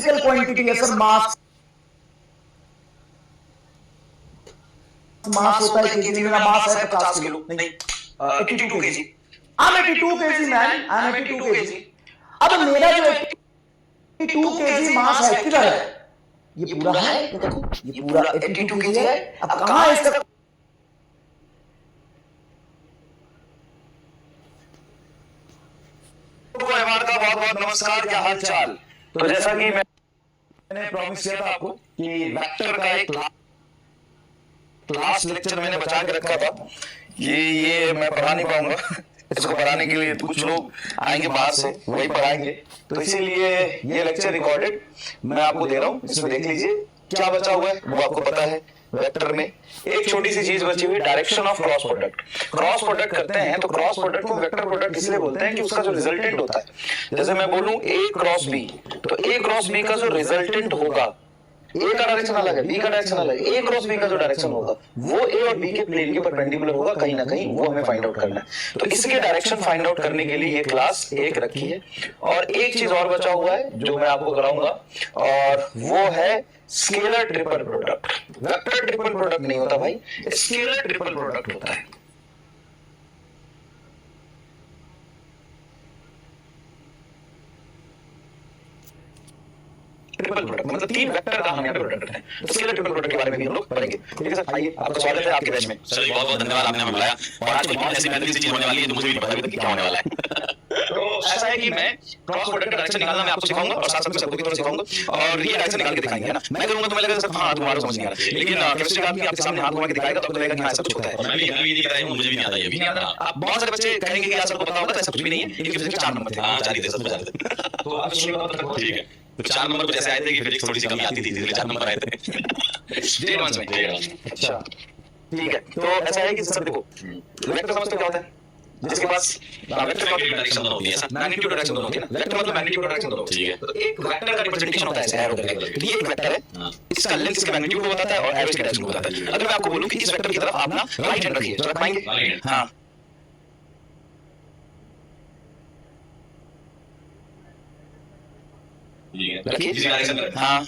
Physical quantity है sir, मास मास होता है केजी में, मेरा मास है 50 किलो, नहीं 82 KG, I am 82 KG man, I am 82 KG. अब मेरा जो 82 केजी मास है किधर है? ये पूरा है, देखो ये पूरा 82 केजी है। अब कहां है इसका? का बहुत बहुत नमस्कार, क्या हाल चाल। तो जैसा कि मैंने प्रॉमिस किया था आपको कि वेक्टर का एक लास्ट लेक्चर मैंने बचा के रखा था, ये मैं पढ़ा नहीं पाऊंगा। इसको पढ़ाने के लिए कुछ लोग आएंगे बाहर से, वही पढ़ाएंगे, तो इसीलिए ये लेक्चर रिकॉर्डेड मैं आपको दे रहा हूँ। इसमें देख लीजिए क्या बचा हुआ है, वो आपको पता है। वेक्टर में एक छोटी सी चीज बची हुई, direction of cross product. Cross product करते हैं तो क्रॉस प्रोडक्ट को वेक्टर प्रोडक्ट इसलिए बोलते हैं कि उसका जो रिजल्टेंट होता है, जैसे मैं बोलूं ए क्रॉस बी, तो ए क्रॉस बी का जो रिजल्टेंट होगा, ए का डायरेक्शन अलग है, बी का डायरेक्शन अलग है, ए क्रॉस बी का जो डायरेक्शन होगा वो ए और बी के प्लेन के परपेंडिकुलर होगा कहीं ना कहीं, वो हमें फाइंड आउट करना है। तो इसके डायरेक्शन फाइंड आउट करने के लिए ये क्लास एक रखी है। और एक चीज और बचा हुआ है जो मैं आपको कराऊंगा, और वो है scalar triple product. Vector triple product नहीं होता भाई, स्केलर ट्रिपल प्रोडक्ट होता है। ट्रिपल प्रोडक्ट मतलब तीन वेक्टर का हम यहाँ पे प्रोडक्ट करते हैं। तो स्केलर ट्रिपल प्रोडक्ट के बारे में भी हम लोग पढ़ेंगे। ठीक है सर, आइए, आपका स्वागत है आपके बैच में। सर बहुत बहुत धन्यवाद, आपने हमें बुलाया। और आज कोई ऐसी महत्वपूर्ण चीज होने वाली है जो मुझे भी पता है कि क्या होने वाला है। तो ऐसा है कि मैं क्रॉस प्रोडक्ट का डायरेक्शन निकालना मैं आपको सिखाऊंगा, और साथ साथ सबको भी थोड़ा सिखाऊंगा, और ये डायरेक्शन निकाल के दिखाएंगे, है ना। मैं करूंगा तो मैं लगेगा सर हाँ तुम्हारा समझ नहीं आ रहा, लेकिन केमिस्ट्री का आदमी आपके सामने हाथ घुमा के दिखाएगा तो आपको लगेगा कि हाँ ऐसा कुछ होता है। मैं भी नहीं पता है, मुझे भी नहीं आता, ये भी नहीं आता। आप बहुत सारे बच्चे कहेंगे कि यार सर को पता होगा, तो ऐसा कुछ भी नहीं है, इनके फिजिक्स के 4 नंबर थे। हाँ 4 ही थे, सब 4 थे। तो आप ठीक है, तो 4 नंबर कुछ ऐसे आए थे कि फिजिक्स थोड़ी सी कमी आती थी, इसलिए 4 नंबर आए थे J1 में। अच्छा ठीक है, तो ऐसा है कि सर देखो वेक्टर समझते क्या होता है, जिसके पास वेक्टर का डायरेक्शन दोनों होती है सर, मैग्नीट्यूड डायरेक्शन दोनों होती है ना। वेक्टर मतलब मैग्नीट्यूड डायरेक्शन दोनों। ठीक है, तो एक वेक्टर का रिप्रेजेंटेशन होता है ऐसे एरो करके। तो ये एक वेक्टर है, इसका लेंथ इसके मैग्नीट्यूड को बताता है और एरो इसके डायरेक्शन को बताता है। अगर मैं आपको बोलूं कि इस वेक्टर की तरफ आप ना राइट हैंड रखिए, तो रख पाएंगे? हां ठीक है, रखिए, इसी डायरेक्शन में। हां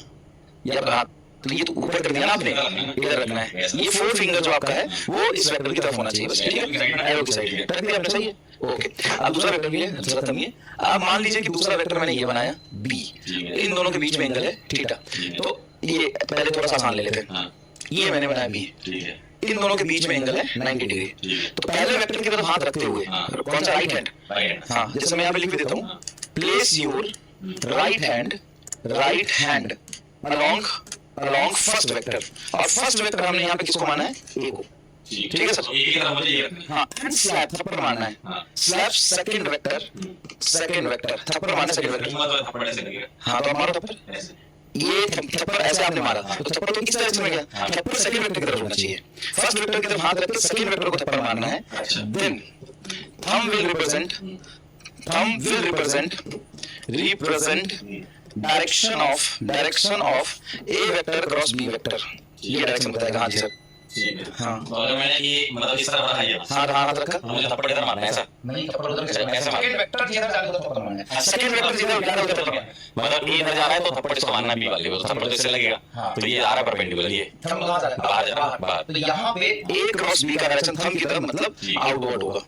ये अब हाथ, तो ये तो ऊपर कर दिया ना आपने, इधर रखना है। ये 4 फिंगर जो आपका है वो इस वेक्टर की तरफ होना चाहिए बस। ठीक है, एरो की साइड रख दिया आपने, सही है, ओके। अब दूसरा वेक्टर भी है, दूसरा थंब ये। अब मान लीजिए कि दूसरा वेक्टर मैंने ये बनाया बी, इन दोनों के बीच में एंगल है थीटा। तो ये पहले थोड़ा सा आसान ले लेते हैं, ये मैंने बनाया बी, ठीक है, इन दोनों के बीच में एंगल है 90 डिग्री। तो पहले वेक्टर की तरफ हाथ रखते हुए, कौन सा, राइट हैंड, हाँ, जैसे मैं यहाँ पे लिख देता हूँ, place your right hand along first vector. और फर्स्ट वेक्टर हमने यहाँ पे किसको माना है, ए को। ठीक है सर, एक ही तरफ मुझे ये रखना है। हाँ, एंड स्लैब थप्पड़ मारना है, स्लैब सेकंड वेक्टर थप्पड़ मारना, सेकंड वेक्टर। मतलब थप्पड़ ऐसे लगेगा। हाँ तो मारो थप्पड़, ऐसे ये थप्पड़ ऐसे आपने मारा, तो थप्पड़ तो इस डायरेक्शन में गया, थप्पड़ सेकंड वेक्टर की तरफ होना चाहिए। फर्स्ट वेक्टर की तरफ हाथ रख के सेकंड वेक्टर को थप्पड़ मारना है। Then thumb will represent direction of A vector cross B vector. ये डायरेक्शन बताएगा। हाँ जी सर, ठीक है। हाँ तो अगर मैंने ये मतलब इस तरह रखा, ये हाँ हाथ रखा, मुझे थप्पड़ इधर मारना है ऐसा, नहीं थप्पड़ उधर ऐसे मारना है। सेकंड वेक्टर जिधर जाकर थप्पड़ मारना है, सेकंड वेक्टर जिधर जाकर थप्पड़ मारना है। मतलब ये इधर जा रहा है तो थप्पड़ इसको मारना भी वाले को, थप्पड़ तो इससे लगेगा। तो ये आ रहा है परपेंडिकुलर, ये थंब कहाँ जा रहा है, बाहर जा रहा है, बाहर। तो यहाँ पे ए क्रॉस बी का डायरेक्शन थंब की तरफ मतलब आउटवर्ड होगा।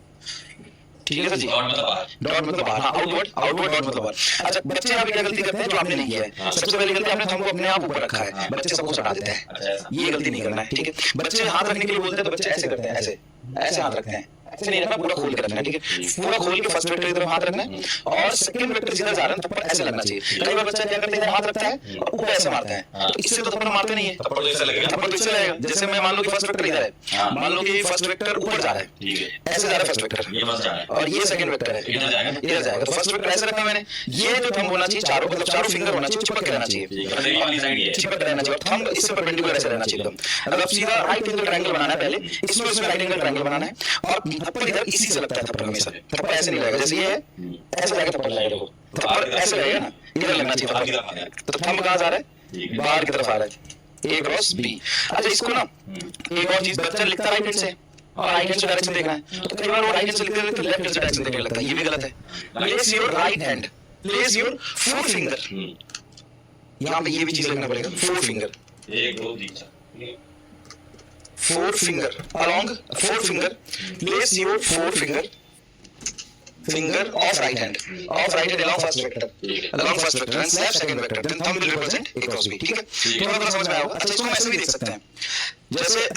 ठीक है सर जी, और मतलब बाहर, डॉट मतलब बाहर, हाँ आउटवर्ड डॉट मतलब बाहर। अच्छा बच्चे यहाँ पे क्या गलती करते हैं जो आपने नहीं किया है, सबसे पहली गलती आपने थंब को अपने आप ऊपर रखा है, बच्चे सबको हटा देते हैं। अच्छा ऐसा। ये गलती नहीं करना है, ठीक है। बच्चे हाथ रखने के लिए बोलते हैं तो बच्चे ऐसे करते हैं, ऐसे हाथ रखते हैं, ऐसे नहीं रखना, पूरा खोल के रखना है। ठीक है, पूरा खोल के फर्स्ट वेक्टर की तरफ हाथ रखना है, और सेकंड वेक्टर जिधर जा रहा है थप्पड़ ऐसे लगना चाहिए। कई बार बच्चा क्या करता है, इधर हाथ रखता है और ऊपर ऐसे मारता है, तो इससे तो थप्पड़ मारते नहीं है, थप्पड़ तो इससे लगेगा। थप्पड़ तो इससे लगेगा। जैसे मैं मान लो कि फर्स्ट वेक्टर इधर है, मान लो कि फर्स्ट वेक्टर ऊपर जा रहा है, ठीक है, ऐसे जा रहा है फर्स्ट वेक्टर, ये बस जा रहा है, और ये सेकंड वेक्टर है, इधर जाएगा, इधर जाएगा। तो फर्स्ट वेक्टर ऐसे रखा मैंने, ये जो थंब होना चाहिए चारों, मतलब चारों फिंगर होना चाहिए, चिपक के रहना चाहिए, ठीक है। ये वाली साइड ये है, चिपक के रहना चाहिए, और थंब इससे परपेंडिकुलर ऐसे रहना चाहिए एकदम। मतलब सीधा राइट एंगल ट्रायंगल बनाना है पहले, इसमें राइट एंगल ट्रायंगल बनाना है, और थप्पड़ इधर इसी से लगता है थप्पड़ हमेशा, थप्पड़ ऐसे नहीं लगेगा, जैसे ये है ऐसे जाके थप्पड़ लगेगा, देखो थप्पड़ ऐसे लगेगा ना, इधर लगना चाहिए थप्पड़। तो थंब कहाँ जा रहा है, बाहर की तरफ आ रहा है, ए क्रॉस बी। अच्छा इसको ना एक और चीज, बच्चा लिखता राइट हैंड से और राइट हैंड से डायरेक्शन देखना है, तो कई बार वो राइट हैंड से लिखते हैं तो लेफ्ट हैंड से डायरेक्शन देखने लगता है, ये भी गलत है। Place your right hand, place your four finger यहाँ पे ये भी चीज लिखना पड़ेगा, 4 finger, 1 2 3 4 4 finger along 4 finger, place your 4 finger of right hand along first vector and slap second vector, then thumb will represent a cross B. ठीक है, थोड़ा थोड़ा समझ में आया होगा। अच्छा, इसको हम ऐसे भी देख सकते हैं, जैसे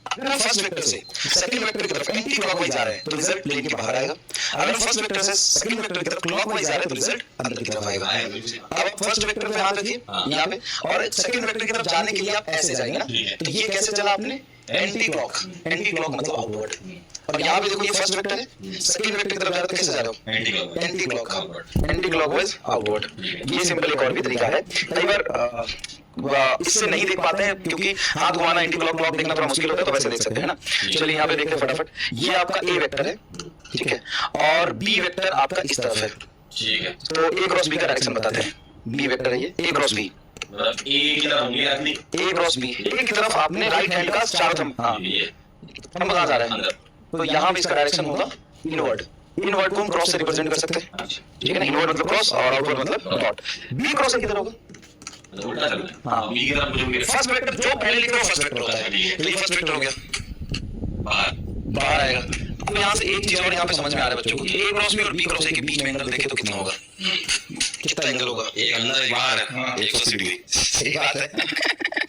अगर हम फर्स्ट वेक्टर से सेकंड वेक्टर की तरफ एंटी क्लॉकवाइज जा रहे हैं तो रिजल्ट प्लेन के बाहर आएगा। अगर हम फर्स्ट वेक्टर से सेकंड वेक्टर की तरफ क्लॉकवाइज जा रहे हैं तो रिजल्ट अंदर की तरफ आएगा। अब फर्स्ट वेक्टर पे हाथ रखिए यहाँ पे, और सेकंड वेक्टर की तरफ जाने के लिए आप ऐसे जाएंगे ना, तो ये कैसे चला आपने, एंटी क्लॉक मतलब आउटवर्ड। और यहाँ पे देखो ये फर्स्ट वेक्टर है, सेकंड वेक्टर की तरफ जा रहे हो कैसे जा रहे हो, एंटी क्लॉकवाइज आउटवर्ड। ये सिंपल एक और भी तरीका है। कई बार इससे नहीं देख पाते हैं क्योंकि हाथ घुमाना एंटी क्लॉक देखना थोड़ा मुश्किल होता है, तो वैसे देख सकते हैं ना। चलिए यहाँ पे देखते हैं फटाफट, ये आपका ए वेक्टर है, ठीक है, और बी वेक्टर आपका इस तरफ है, ठीक है। तो ए क्रॉस बी का डायरेक्शन बताते हैं। बी वेक्टर है ये, ए क्रॉस बी, मतलब ए की तरफ उंगली रखनी, ए क्रॉस बी, ए की तरफ आपने राइट हैंड का चारों थंब, हाँ ये थंब कहाँ जा रहा है अंदर, तो यहाँ पे इसका डायरेक्शन होगा इनवर्ड। इनवर्ड को हम क्रॉस से रिप्रेजेंट कर सकते हैं, ठीक है ना। इनवर्ड मतलब क्रॉस और आउटवर्ड मतलब डॉट। बी क्रॉस से किधर होगा, उल्टा चलना है। हाँ। बी की तरफ मुझे उंगली फर्स्ट वेक्टर जो पहले लिखा है फर्स्ट वेक्टर होता है, ये फर्स्ट वेक्टर हो गया, बाहर आएगा। अब यहाँ से एक चीज और यहाँ पे समझ में आ रहा है बच्चों को, ए क्रॉस बी और बी क्रॉस ए के बीच में एंगल देखे तो कितना होगा, कितना एंगल होगा, एक अंदर एक बाहर है, 180 डिग्री। सही बात है।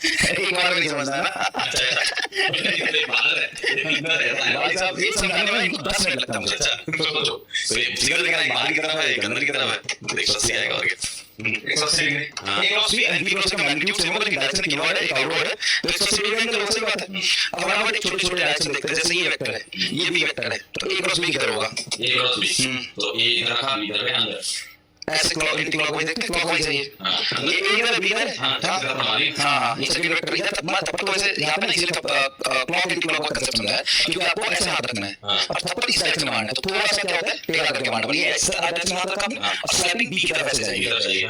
एक बार में नहीं समझना है ना। एक बाहर है, एक अंदर है। भाई साहब ये समझाने में इनको 10 मिनट लगता है मुझे। अच्छा, सोचो, तो ये फिगर दिखा, एक बाहर की तरफ है, एक अंदर की तरफ है, 180 आएगा और 180 डिग्री। A cross B and B cross का मैग्नीट्यूड सेम होगा, लेकिन डायरेक्शन इनवर्ड है, एक आउटवर्ड है, तो 180 डिग्री एंगल वैसे ही बात है। अब हमारे एक छोटे छोटे डायरेक्शन देखते हैं, जैसे ये वेक्टर है, ये बी वेक्टर है, तो ए क्रॉस बी किधर होगा, ए क्रॉस बी, तो ए इधर रखा, बी इधर है, अंदर ऐसे एंटी क्लॉकवाइज देखते हैं, क्लॉकवाइज है ये इधर बी इधर है, हाँ, हमारी हाँ ये सेकंड वेक्टर इधर मैं थप्पड़ वैसे यहाँ पे ना इसलिए क्लॉक एंटी क्लॉक का कंसेप्ट समझाया क्योंकि आपको ऐसे हाथ रखना है और थप्पड़ इस डायरेक्शन में मारना है, तो थोड़ा सा क्या होता है टेढ़ा करके मारना, ये ऐसे डायरेक्शन में हाथ रखा आपने और स्लैपिंग बी की तरफ ऐसे जाएगी,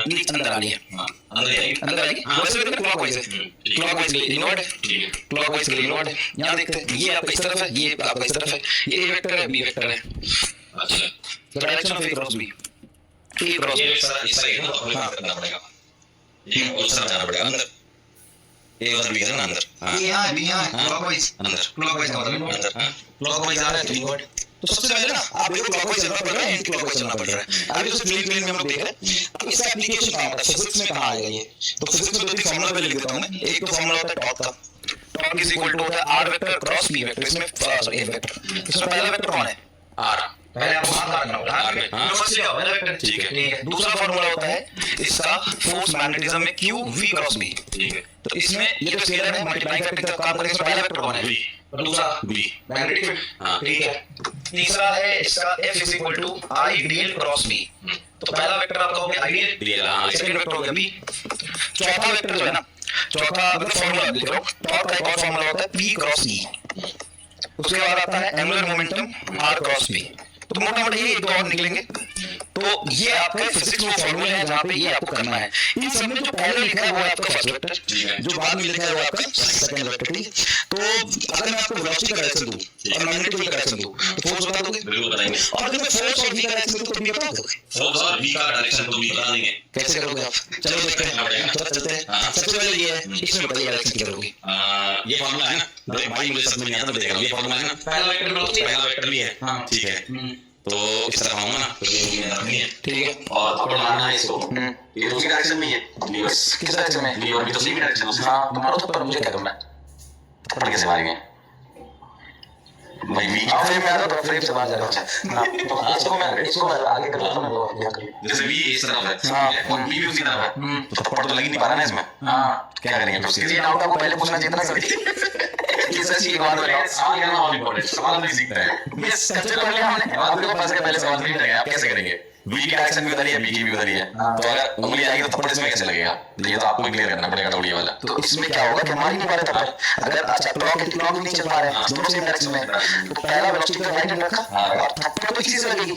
नीचे अंदर आनी है, अंदर जाएगी, अंदर आएगी, वैसे भी क्लॉकवाइज है, क्लॉकवाइज के लिए इनवर्ड है, क्लॉकवाइज के लिए इनवर्ड है। यहाँ देखते हैं ये आपका इस तरफ है, ये आपका इस तरफ है, ये ए वेक्टर है, बी वेक्टर है, अच्छा, तो direction of A cross B, A cross ये इस तरह ना करना पड़ेगा, ये उस तरह जाना पड़ेगा अंदर, ये उधर भी है ना अंदर, हाँ ये यहाँ भी यहाँ क्लॉकवाइज, अंदर, क्लॉकवाइज का मतलब अंदर, हाँ क्लॉकवाइज आ रहा है तो इनवर्ड। तो सबसे पहले ना आप देखो क्लॉकवाइज चलना पड़ रहा है, एंटी क्लॉकवाइज चलना पड़ रहा है। अभी तो प्लेन में हम लोग देख रहे हैं, अब इसका एप्लीकेशन कहाँ होता है, फिजिक्स में कहाँ आएगा ये, तो फिजिक्स में दो तीन फार्मूला पे लिख देता हूं मैं। एक तो फार्मूला होता है टॉर्क का, टॉर्क इज इक्वल टू होता है R vector cross B vector, इसमें सॉरी ए वेक्टर, इसमें पहला वेक्टर कौन है, आर, पहले आपको हाथ रखना होगा, आर में, हाँ समझ लिया पहला वेक्टर, ठीक है, ठीक है। दूसरा फार्मूला होता है इसका फोर्स मैग्नेटिज्म में Q V क्रॉस B, ठीक है, तो इसमें ये जो स्केलर है मल्टीप्लाई फैक्टर की तरफ काम करेंगे, पहला वेक्टर कौन है, V, और दूसरा B, मैग्नेटिक फील्ड, हाँ ठीक है। तीसरा है इसका F is equal to I dl cross B, तो पहला वेक्टर आपका हो गया आइडियल, हाँ, सेकंड वेक्टर हो गया B, चौथा वेक्टर जो है ना, चौथा मतलब फार्मूला लिख रहा हूं, टॉर्क का एक और फार्मूला होता है P क्रॉस E, उसके बाद आता है angular momentum R cross B, तो मोटा मोटा ये दो और निकलेंगे। तो ये आपका फिजिक्स में फॉर्मूला है जहाँ पे ये आपको करना है। इन सब में जो पहले लिखा है वो आपका फर्स्ट वेक्टर, जो बाद में लिखा है वो आपका सेकंड वेक्टर, ठीक है। तो अगर मैं आपको वेलोसिटी का डायरेक्शन दूं और मैग्नेटिक फील्ड का डायरेक्शन दूं तो फोर्स बता दोगे, बिल्कुल बताएंगे, और अगर मैं फोर्स और v का डायरेक्शन दूं तो भी बता दोगे, फोर्स और V का डायरेक्शन तो भी बता देंगे, कैसे करोगे आप, चलो देखते हैं, चलो चलते हैं। सबसे पहले ये है, इसमें बताइए डायरेक्शन किधर होगी, ये फार्मूला है ना, भाई मुझे समझ में नहीं आता, मैं देख ये फार्मूला है ना, पहला वेक्टर भी है, हाँ ठीक है, तो इस तरह आऊंगा ना, तो ये उंगलियां रखनी है, ठीक है, और थोड़ा मारना है इसको, ये दूसरी डायरेक्शन में ही है, किस डायरेक्शन में, ये और भी तो सेम डायरेक्शन है, हाँ मारो थप्पड़, मुझे क्या करना है, थप्पड़ कैसे मारेंगे भाई, V फ्रेम में आ जाओ, फ्रेम से बाहर जा रहा हूं, हाँ इसको मैं आगे कर लेता हूं, यहाँ कर जैसे V इस तरफ है, हाँ, और V भी उसी तरफ है, तो थप्पड़ तो लग ही नहीं पा रहा ना इसमें, हाँ। क्या करेंगे फिर ये डाउट आपको पहले पूछना चाहिए था ना कभी, ये सच की बात बताओ, सवाल करना बहुत इंपॉर्टेंट, सवाल नहीं सीखता है, यस कैसे कर लिया हमने, आपके पास का पहले सवाल नहीं रहेगा, आप कैसे करेंगे, V की डायरेक्शन भी उधर ही है, B की भी उधर ही है, तो अगर उंगली आएगी तो थप्पड़ इसमें कैसे लगेगा, ये तो आपको क्लियर करना पड़ेगा थोड़ी वाला। तो इसमें क्या होगा कि हमारी नहीं पा रहे थप्पड़, अगर अच्छा क्लॉक नहीं चल पा रहे हैं, दोनों सेम डायरेक्शन में, तो पहला वेलोसिटी का राइट हैंड रखा और थप्पड़ तो इसी से लगेगी,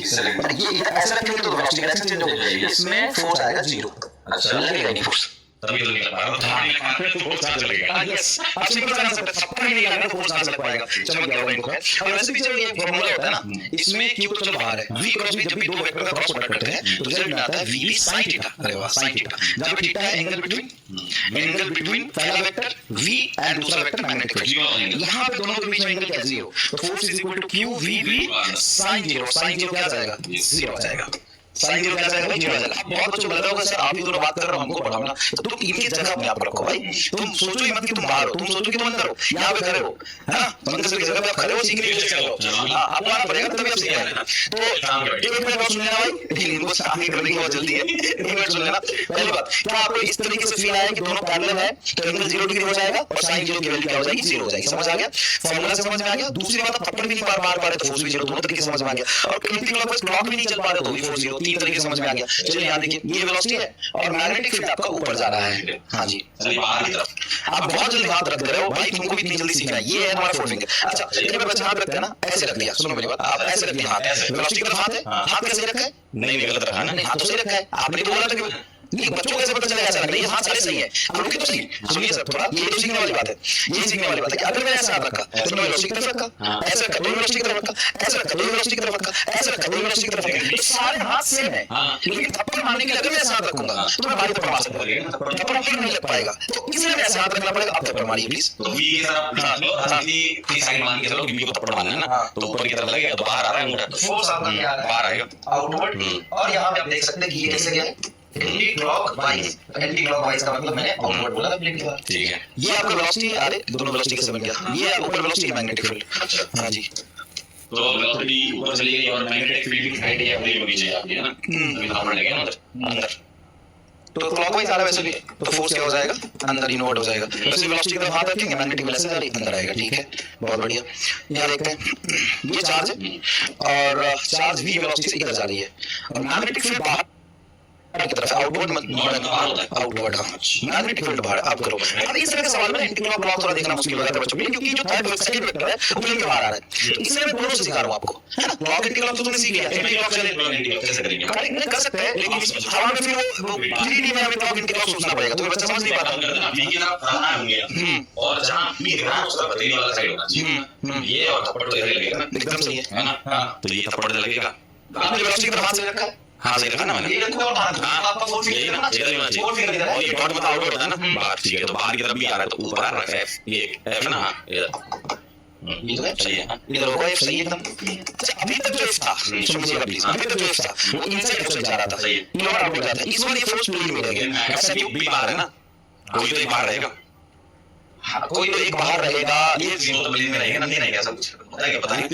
ये ऐसे रखेंगे तो वेलोसिटी डायरेक्शन चेंज हो जाएगी, इसमें फोर्स आएगा 0, अच्छा लगेगा नहीं फोर्स, तभी तो नहीं लग पा रहा, थप्पड़ नहीं लग पा रहा तो फोर्स कहाँ से लगेगा? यस, आप सिंपल सा आंसर थप्पड़ नहीं लगाएंगे तो फोर्स कहां से लग पाएगा? चमक गया होगा इनको। और वैसे भी जो ये फार्मूला होता है ना, इसमें क्यू तो चलो बाहर है, v क्रॉस v जब भी दो वेक्टर का क्रॉस प्रोडक्ट करते हैं तो रिजल्ट में आता है v sin थीटा। अरे वाह, sin थीटा, जहां पे थीटा है एंगल बिटवीन पहला वेक्टर v एंड दूसरा वेक्टर मैग्नेटिक फील्ड। यहां पे दोनों के बीच में एंगल क्या 0, तो force is equal to q v v sin 0। sin 0 क्या आ जाएगा? 0 आ जाएगा। साइन 0 क्या जाएगा भाई? 0 आ जाएगा। अब बहुत बच्चों को लग रहा होगा सर आप ही दोनों बात कर रहे हो, हमको पढ़ाओ ना, तो तुम इनकी जगह अपने आप रखो भाई। तुम सोचो ही मत कि तुम बाहर हो, तुम सोचो कि तुम अंदर हो, यहाँ पे खड़े हो, है ना? मंदिर की जगह पे आप खड़े हो, सीखने की कोशिश करो। हाँ, आपको आना पड़ेगा तभी आप सीखेंगे। तो एक मिनट और सुन लेना भाई, इनको आगे करने की बहुत जल्दी है, एक मिनट सुन लेना। पहली बात, क्या आपको इस तरीके से फील आया कि दोनों पैरेलल है तो एंगल 0 डिग्री हो जाएगा और साइन 0 की वैल्यू क्या हो जाएगी? 0 हो जाएगी। समझ आ गया? फॉर्मूला समझ में आ गया। दूसरी बात, थप्पड़ भी नहीं मार पा रहे, फोर्स भी 0, दोनों तरीके समझ में आ गया। और एंटी क्लॉकवाइज क्लॉक भी नहीं चल पा रहे तो भी फोर्स 0, तीन तरीके समझ में आ गया। चलिए यहाँ देखिए, ये वेलोसिटी है और मैग्नेटिक फील्ड आपका ऊपर जा रहा है। हाँ जी, चलिए बाहर की तरफ। आप बहुत जल्दी हाथ रख दे रहे हो भाई, तुमको भी इतनी जल्दी सीखना है। ये है हमारा फोर फिंगर। अच्छा, जब बच्चे हाथ रखते हैं ना, ऐसे रख लिया, सुनो मेरी बात, आप ऐसे रख लिया हाथ, वेलोसिटी की तरफ हाथ है, हाथ कैसे रखा है? नहीं गलत रखा ना, नहीं, हाथ तो सही रखा है, आपने बोला था कि नहीं, बच्चों को कैसे पता चलेगा ऐसा रखना? ये हाथ सारे सही है। आप रुकिए तो सही, सुनिए सर थोड़ा, ये तो सीखने वाली बात है, ये सीखने वाली बात है कि अगर मैंने ऐसे हाथ रखा तो मैंने वेलोसिटी की तरफ रखा, ऐसे रखा तो वेलोसिटी की तरफ रखा, ऐसे रखा तो वेलोसिटी की तरफ रखा, ऐसे रखा तो वेलोसिटी की तरफ रखा, ये सारे हाथ सेम है। लेकिन थप्पड़ मारने के लिए अगर मैं ऐसे हाथ रखूंगा तो मैं भारी थप्पड़ मार सकता हूं, थप्पड़ फिर नहीं लग पाएगा, तो इसलिए मैं ऐसे हाथ रखना पड़ेगा। आप थप्पड़ मारिए प्लीज। तो v की तरफ लो, हाथी की साइड मान के चलो कि v को थप्पड़ मारना है ना, तो ऊपर की तरफ लगेगा तो बाहर आ रहा है अंगूठा, फोर्स आपका क्या आ रहा है? बाहर आएगा आउटवर्ड। और यहाँ पे आप देख सकते हैं कि ये कैसे गया है, एंटी क्लॉकवाइज। एंटी क्लॉकवाइज का मतलब मैंने आउटवर्ड बोला था प्लेन की बात। ठीक है। ये आपका वेलोसिटी, अरे दोनों वेलोसिटी कैसे बन गया? ये ऊपर वेलोसिटी मैग्नेटिक फील्ड। हाँ जी, तो वेलोसिटी ऊपर चली गई और मैग्नेटिक फील्ड की हाइट ये अपनी होनी चाहिए आपकी, है ना? अभी थप्पड़ लगेगा ना अंदर, तो क्लॉकवाइज आ रहा है वैसे भी, तो फोर्स क्या हो जाएगा? अंदर इनवर्ट हो जाएगा। वैसे वेलोसिटी की तरफ हाथ रखेंगे, मैग्नेटिक फील्ड ऐसे जा रही है, अंदर आएगा। ठीक है, बहुत बढ़िया। यहाँ देखते हैं, ये चार्ज है और चार्ज v वेलोसिटी से इधर जा रही है और मैग्नेटिक फील्ड बाहर की तरफ आउटवर्ड, आउटवर्ड। मैग्नेटिक फील्ड बाहर। आप करो। अब इस तरह के सवाल में एंटी क्लॉक क्लॉक थोड़ा देखना मुश्किल हो जाता है बच्चों के लिए, क्योंकि जो थर्ड सेकंड वेक्टर है वो प्लेन के बाहर आ रहा है, तो इसलिए मैं दोनों से सिखा रहा हूं आपको, है ना? क्लॉक एंटी क्लॉक तो तुमने सीख लिया, एंटी क्लॉक चले कैसे करेंगे? नहीं कर सकते हैं, लेकिन हमारे फिर वो 3D में हमें क्लॉक एंटी क्लॉक सोचना पड़ेगा, तो बच्चा समझ नहीं पाता। v की तरफ आना होंगे और जहां v दिख रहा है उसका पतेली वाला साइड होना चाहिए, ये और थप्पड़ तो इधर लगेगा ना, एकदम सही है ना? तो ये थप्पड़ इधर लगेगा। आपने वेलोसिटी की तरफ हाथ से रखा है, हाँ सही रखा ना मैंने, ये रखो और बाहर रखो। हाँ, आपका फोर यही फिंगर ना, इधर ही होना फोर फिंगर इधर है, चाहिए। ये डॉट मतलब आउटवर्ड होता है ना, बाहर। ठीक है, तो बाहर की तरफ भी आ रहा है तो ऊपर आ रहा है f, ये f है ना? हाँ, ये तो है सही है। इधर होगा f सही एकदम। अच्छा, अभी तक जो f था, समझिएगा प्लीज, अभी तक जो f था वो इनसाइड आउटसाइड जा रहा था, सही है। इनवर्ट आउटवर्ड जाता है, इस बार ये फोर्स प्लेन में रहेगा। ऐसा भी बाहर है ना, कोई तो एक बाहर रहेगा, हाँ, कोई तो एक बाहर रहेगा, ये जीरो तो प्लेन में रहेगा ना, नहीं रहेगा, सब कुछ पता है क्या? पता नहीं,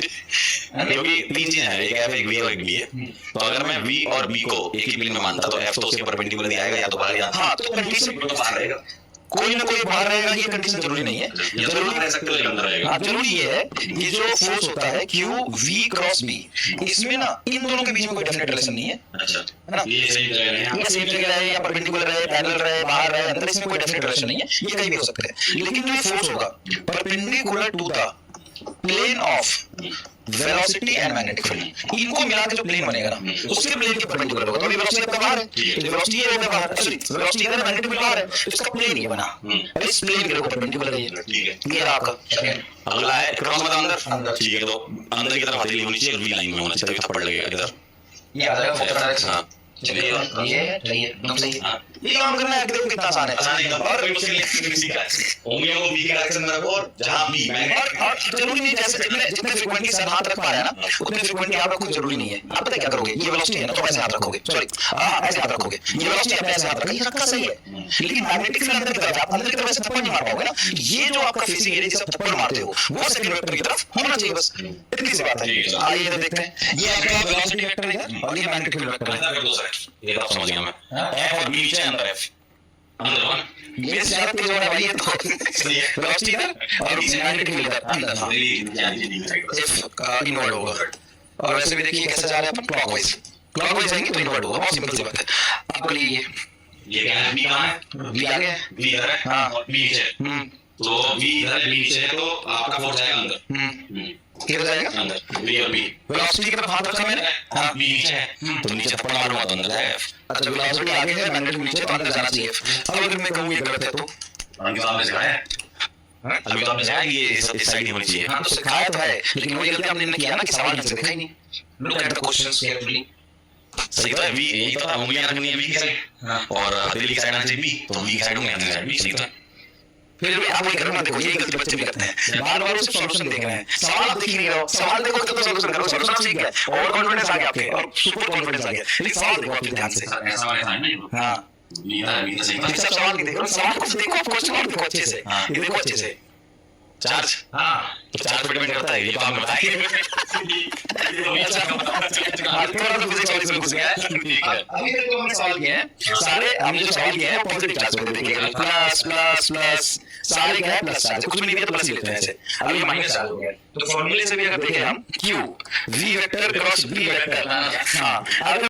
क्योंकि तीन चीजें हैं, एक f एक v और एक b है। तो अगर मैं v और b को एक ही प्लेन में मानता तो f तो उसके परपेंडिकुलर ही आएगा, या तो बाहर या हाँ, तो कंडीशन तो बाहर रहेगा, कोई ना कोई बाहर रहेगा, ये कंडीशन जरूरी नहीं है। या तो बाहर रह सकते हो या अंदर रहेगा। हाँ, जरूरी ये है कि जो फोर्स होता है Q V क्रॉस B, इसमें ना इन दोनों के बीच में कोई डेफिनेट रिलेशन नहीं है, अच्छा, है ना? ये सही जगह है। ये सेम जगह रहे या परपेंडिकुलर रहे, पैरेलल रहे, बाहर रहे, अंदर, इसमें कोई डेफिनेट रिलेशन नहीं है, ये कहीं भी हो सकते हैं। लेकिन जो फोर्स होगा perpendicular to the plane of velocity and magnetic field, इनको मिला के जो प्लेन बनेगा ना, उसके प्लेन के परपेंडिकुलर होगा। तो अभी वेलोसिटी आपका बाहर है, तो वेलोसिटी ये होगा बाहर, सॉरी वेलोसिटी इधर है, मैग्नेटिक फील्ड बाहर है, तो इसका प्लेन ये बना, अब इस प्लेन के ऊपर परपेंडिकुलर है ये। ठीक है, ये रहा आपका अगला है क्रॉस मतलब अंदर। अंदर। ठीक है, तो अंदर की तरफ हथेली होनी चाहिए, v लाइन में होना चाहिए, तभी थप्पड़ लगेगा इधर। ये आ जाएगा फोकस डायरेक्शन। हाँ, चलिए ये सही है, एकदम सही है। हाँ। ये काम करना है, देखो कितना आसान है। आसान एकदम। और उसके लिए सीखा है, उंगलियों को v के डायरेक्शन में रखो और जहां v मैग्नेट, और जरूरी नहीं, जैसे जितने फ्रीक्वेंटली सर हाथ रख पा रहे हैं ना, उतने फ्रीक्वेंटली आप रखो, जरूरी नहीं है। आप पता है क्या करोगे, ये वेलोसिटी है ना, तो ऐसे हाथ रखोगे, सॉरी ऐसे हाथ रखोगे, ये वेलोसिटी आपने ऐसे हाथ रखा, ये रखा सही है, लेकिन मैग्नेटिक फील्ड अंदर की तरफ, आप अंदर की तरफ ऐसे थप्पड़ नहीं मार पाओगे ना। ये जो आपका फेसिंग एरिया जिसे आप थप्पड़ मारते हो, वो सेकंड वेक्टर की तरफ होना चाहिए, बस इतनी सी बात है। आइए इधर देखते हैं, ये आपका वेलोसिटी वेक्टर है और ये मैग्नेटिक फील्ड वेक्टर है। अंदर कर दो सर, ये तो समझ गया मैं। f और b नीचे, अंदर f, अंदर हो ना? ये ज्यादा तेज होने वाली है, तो सही है। वेलोसिटी इधर और मैग्नेटिक फील्ड इधर अंदर। हाँ, F का इनवर्ट होगा। और वैसे भी देखिए कैसे जा रहे हैं अपन, क्लॉकवाइज जाएंगे तो इनवर्ट होगा, बहुत सिंपल सी बात है। आपके लिए ये क्या है, b कहाँ है? V आगे है, v इधर है हाँ। और b नीचे। तो बी इधर बी नीचे है तो आपका फोर्स जाएगा अंदर किधर जाएगा अंदर बी और बी वेलोसिटी की तरफ हाथ रखा मैंने हाँ बी नीचे है तो नीचे थप्पड़ मारूंगा तो अंदर जाएगा अच्छा वेलोसिटी आगे है मैग्नेट नीचे तो अंदर जाना चाहिए अब अगर मैं कहूँ ये गलत है तो अभी तो आपने सिखाया है अभी तो आपने सिखाया कि ये इस साइड ही होनी चाहिए हाँ तो सिखाया तो है लेकिन वही गलती हमने किया ना कि सवाल ढंग से देखा ही नहीं look at the questions carefully सही तो है बी यही तो है उंगलियां रखनी है बी की साइड और हथेली की साइड आना चाहिए बी तो बी की साइड होंगे हथेली साइड बी सही तो है फिर भी आप वही करो ना देखो ये गलती बच्चे भी करते हैं बार बार उसको सॉल्यूशन देख रहे हैं सवाल आप देख ही नहीं रहे हो सवाल देखो तो सॉल्यूशन करो सॉल्यूशन आप सीख गए ओवर कॉन्फिडेंस आ गया आपके और सुपर कॉन्फिडेंस आ गया लेकिन सवाल देखो आपके ध्यान से ऐसा वाला है नहीं हाँ बी तो सही आप सब सवाल नहीं देख रहे हो सवाल को देखो क्वेश्चन और देखो अच्छे से ये देखो अच्छे से चार्ज हाँ तो चार्ज पे डिपेंड करता है ये तो आपने थोड़ा सा फिजिक्स वाले में घुस गया अभी तक जो हमने सवाल किए हैं सारे हम जो सवाल किए हैं पॉजिटिव चार्ज को देखिए प्लस प्लस प्लस सारे क्या है प्लस चार्ज कुछ भी नहीं दिया तो प्लस ही लिखते हैं ऐसे अभी माइनस चार्ज हो गया तो फॉर्मूले से भी अगर देखें हम q v vector cross b vector हाँ अगर